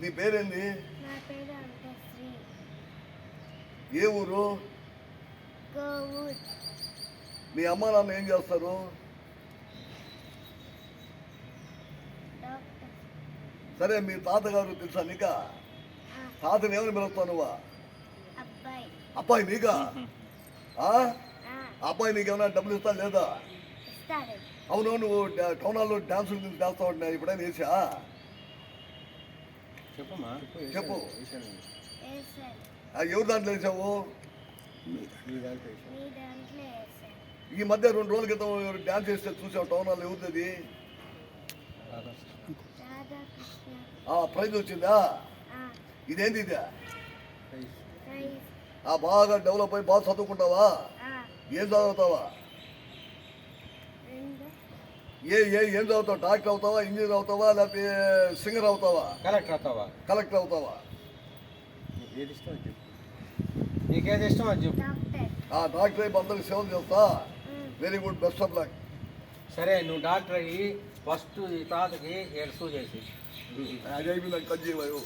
నీ పేరేంది? నా పేరు అంతశ్రీ. ఏ ఊరు? గోవూర్. మీ అమ్మ నాన్న ఏం చేస్తారు? డాక్టర్. సరే, మీ తాతగారు తెలుసా నీకా? తాతని ఏమని పిలుస్తావు నువ్వా? అబ్బాయి. అబ్బాయి నీకా? ఆ? ఆ, అబ్బాయి నీకు ఏమైనా డబ్బులు ఇస్తా లేదా? ఇస్తారు. అవును, నువ్వు టౌనాల్లో డాన్సులు చేస్తా ఉంటున్నా, ఇప్పుడైనా వేసా? చెప్పమ్మా. చెప్పు. వేసారు. ఎవరి దాంట్లో వేసావు? మీ దాంట్లో వేసాను. మీ దాంట్లో వేసారు. ఈ మధ్య 2 రోజుల క్రితం డాన్స్ చేస్తే చూసావు టౌనాల్లో, ఎవరిది? రాధాకృష్ణ. ప్రైజ్ వచ్చిందా? ఆ, ఇదేంటి ఇది? ప్రైజ్. బాగా డెవలప్ అయ్యి బాగా చదువుకుంటావా? ఆ, ఏం చదువుతావా? 2. ఏం చదువుతావు? డాక్టర్ అవుతావా, ఇంజనీర్ అవుతావా, లేకపోతే సింగర్ అవుతావా, కలెక్టర్ అవుతావా? కలెక్టర్ అవుతావా? ఏది ఇష్టం అది చెప్పు. నీకేది ఇష్టం అది చెప్పు. డాక్టర్. డాక్టర్ అయిపోయి అందరికి సేవలు చేస్తా. Very good, best of luck. సరే, నువ్వు డాక్టర్ అయ్యి ఫస్ట్ ఈ తాతకి షూ చేసి అది అయిపోయింది, కట్ చేయవు.